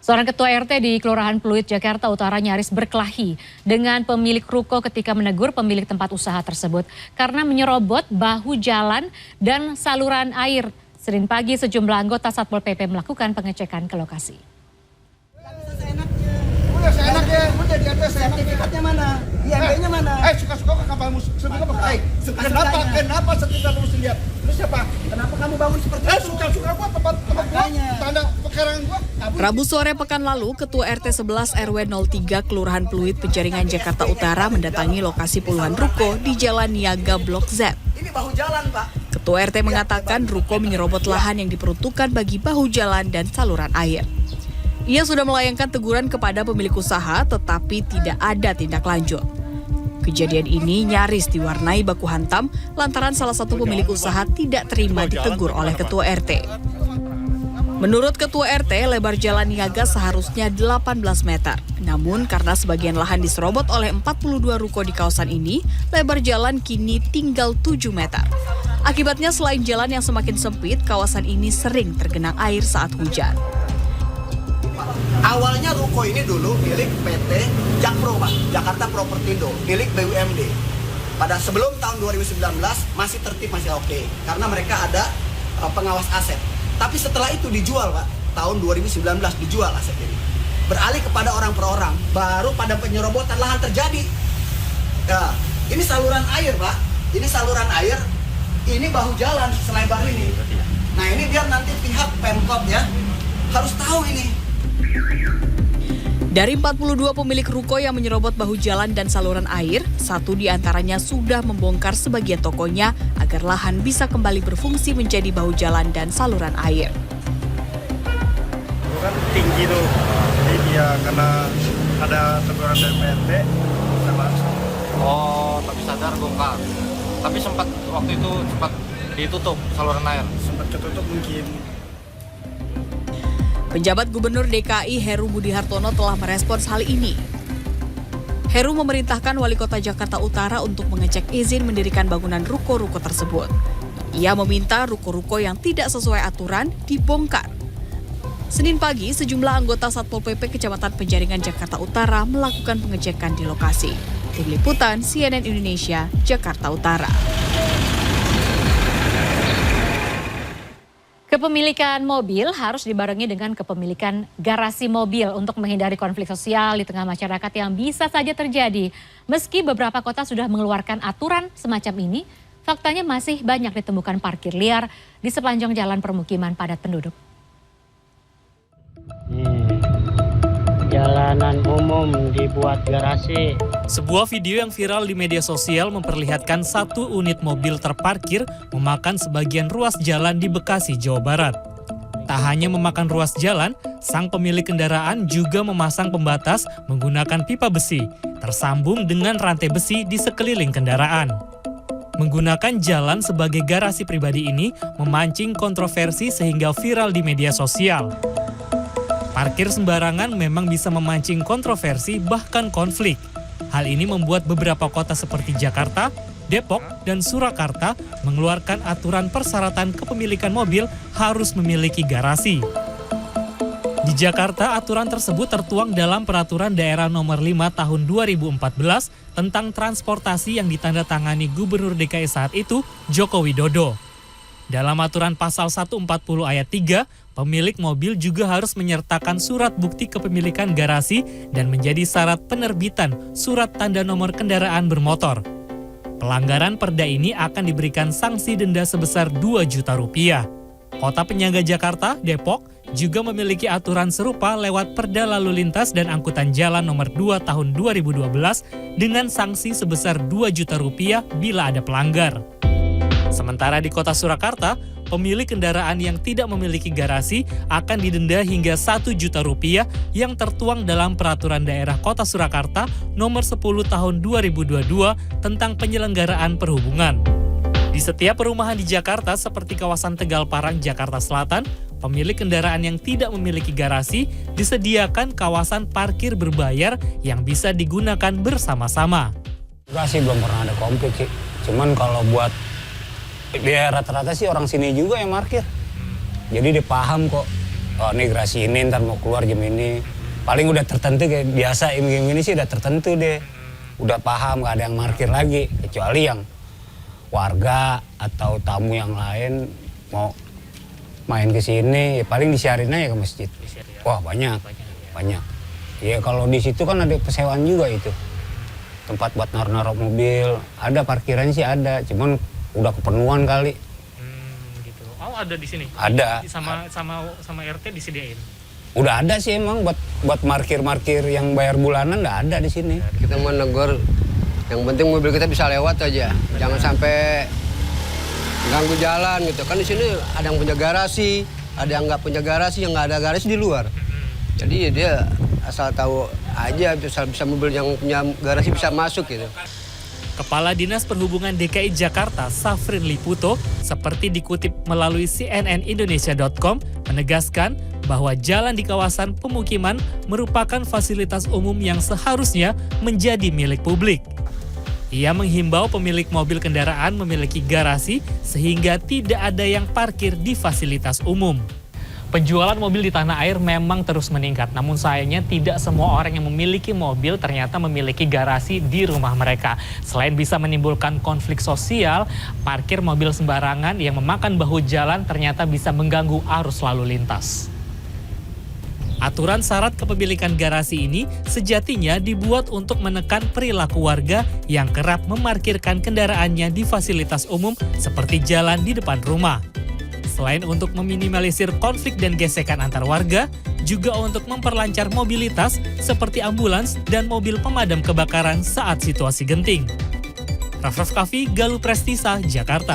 Seorang ketua RT di Kelurahan Pluit, Jakarta Utara nyaris berkelahi dengan pemilik ruko ketika menegur pemilik tempat usaha tersebut karena menyerobot bahu jalan dan saluran air. Senin pagi sejumlah anggota Satpol PP melakukan pengecekan ke lokasi. Udah di atas sertifikatnya mana? IMB-nya mana? Suka-suka ke kapal musuh. Kenapa sertifikat mesti lihat? Lu siapa? Kenapa kamu bangun seperti itu? Suka-suka gua tempat gua, tanda pekarangan gua. Rabu sore pekan lalu, Ketua RT 11 RW 03 Kelurahan Pluit, Penjaringan, Jakarta Utara mendatangi lokasi puluhan ruko di Jalan Niaga Blok Z. Ini bahu jalan, Pak. Ketua RT mengatakan ruko menyerobot lahan yang diperuntukkan bagi bahu jalan dan saluran air. Ia sudah melayangkan teguran kepada pemilik usaha, tetapi tidak ada tindak lanjut. Kejadian ini nyaris diwarnai baku hantam lantaran salah satu pemilik usaha tidak terima ditegur oleh Ketua RT. Menurut Ketua RT, lebar jalan Niaga seharusnya 18 meter. Namun karena sebagian lahan diserobot oleh 42 ruko di kawasan ini, lebar jalan kini tinggal 7 meter. Akibatnya selain jalan yang semakin sempit, kawasan ini sering tergenang air saat hujan. Awalnya ruko ini dulu milik PT Jakpro, Pak, Jakarta Propertindo, milik BUMD. Pada sebelum tahun 2019 masih tertib, masih oke, karena mereka ada pengawas aset. Tapi setelah itu dijual, Pak, tahun 2019 dijual aset ini. Beralih kepada orang per orang, baru pada penyerobotan lahan terjadi. Ya, ini saluran air, Pak, ini saluran air, ini bahu jalan selebar ini. Nah ini biar nanti pihak Pemkot ya harus tahu ini. Dari 42 pemilik ruko yang menyerobot bahu jalan dan saluran air, satu di antaranya sudah membongkar sebagian tokonya agar lahan bisa kembali berfungsi menjadi bahu jalan dan saluran air. Itu kan tinggi tuh, jadi dia karena ada teguran dari PRT, kita langsung. Oh, tapi sadar bongkar. Tapi sempat waktu itu sempat ditutup saluran air. Sempat ketutup mungkin. Penjabat Gubernur DKI Heru Budi Hartono telah merespons hal ini. Heru memerintahkan Wali Kota Jakarta Utara untuk mengecek izin mendirikan bangunan ruko-ruko tersebut. Ia meminta ruko-ruko yang tidak sesuai aturan dibongkar. Senin pagi, sejumlah anggota Satpol PP Kecamatan Penjaringan, Jakarta Utara melakukan pengecekan di lokasi. Tim Liputan CNN Indonesia, Jakarta Utara. Kepemilikan mobil harus dibarengi dengan kepemilikan garasi mobil untuk menghindari konflik sosial di tengah masyarakat yang bisa saja terjadi. Meski beberapa kota sudah mengeluarkan aturan semacam ini, faktanya masih banyak ditemukan parkir liar di sepanjang jalan permukiman padat penduduk. Jalanan umum dibuat garasi. Sebuah video yang viral di media sosial memperlihatkan satu unit mobil terparkir memakan sebagian ruas jalan di Bekasi, Jawa Barat. Tak hanya memakan ruas jalan, sang pemilik kendaraan juga memasang pembatas menggunakan pipa besi, tersambung dengan rantai besi di sekeliling kendaraan. Menggunakan jalan sebagai garasi pribadi ini memancing kontroversi sehingga viral di media sosial. Parkir sembarangan memang bisa memancing kontroversi bahkan konflik. Hal ini membuat beberapa kota seperti Jakarta, Depok, dan Surakarta mengeluarkan aturan persyaratan kepemilikan mobil harus memiliki garasi. Di Jakarta, aturan tersebut tertuang dalam Peraturan Daerah Nomor 5 Tahun 2014 tentang transportasi yang ditandatangani Gubernur DKI saat itu, Joko Widodo. Dalam aturan pasal 140 ayat 3, pemilik mobil juga harus menyertakan surat bukti kepemilikan garasi dan menjadi syarat penerbitan surat tanda nomor kendaraan bermotor. Pelanggaran perda ini akan diberikan sanksi denda sebesar 2 juta rupiah. Kota penyangga Jakarta, Depok, juga memiliki aturan serupa lewat Perda Lalu Lintas dan Angkutan Jalan Nomor 2 Tahun 2012 dengan sanksi sebesar 2 juta rupiah bila ada pelanggar. Sementara di Kota Surakarta, pemilik kendaraan yang tidak memiliki garasi akan didenda hingga 1 juta rupiah yang tertuang dalam Peraturan Daerah Kota Surakarta Nomor 10 Tahun 2022 tentang penyelenggaraan perhubungan. Di setiap perumahan di Jakarta seperti kawasan Tegal Parang, Jakarta Selatan, pemilik kendaraan yang tidak memiliki garasi disediakan kawasan parkir berbayar yang bisa digunakan bersama-sama. Enggak sih, belum pernah ada konflik sih. Cuman kalau buat dia rata-rata sih orang sini juga yang parkir. Jadi dia paham kok. oh ini garasi ini ntar mau keluar jam ini. Paling udah tertentu kayak biasa iming-iming ini sih udah tertentu deh. Udah paham gak ada yang parkir lagi. Kecuali yang warga atau tamu yang lain mau main ke sini, ya paling disiarin aja ke masjid. Wah banyak. Ya kalau di situ kan ada persewaan juga itu. Tempat buat naruh-naruh mobil, ada parkirannya sih ada, cuman udah kepenuhan kali. Gitu. Oh ada di sini? Ada. Sama RT disediain? Udah ada sih emang buat markir yang bayar bulanan udah ada di sini. Kita mau negor, yang penting mobil kita bisa lewat aja, jangan sampai ganggu jalan gitu. Kan di sini ada yang punya garasi, ada yang nggak punya garasi, yang nggak ada garasi di luar. Jadi ya dia asal tahu aja bisa mobil yang punya garasi bisa masuk gitu. Kepala Dinas Perhubungan DKI Jakarta, Safrin Liputo, seperti dikutip melalui cnnindonesia.com, menegaskan bahwa jalan di kawasan pemukiman merupakan fasilitas umum yang seharusnya menjadi milik publik. Ia menghimbau pemilik mobil kendaraan memiliki garasi sehingga tidak ada yang parkir di fasilitas umum. Penjualan mobil di tanah air memang terus meningkat, namun sayangnya tidak semua orang yang memiliki mobil ternyata memiliki garasi di rumah mereka. Selain bisa menimbulkan konflik sosial, parkir mobil sembarangan yang memakan bahu jalan ternyata bisa mengganggu arus lalu lintas. Aturan syarat kepemilikan garasi ini sejatinya dibuat untuk menekan perilaku warga yang kerap memarkirkan kendaraannya di fasilitas umum seperti jalan di depan rumah. Selain untuk meminimalisir konflik dan gesekan antar warga, juga untuk memperlancar mobilitas seperti ambulans dan mobil pemadam kebakaran saat situasi genting. Raff Kaffi, Galuh Prestisa, Jakarta.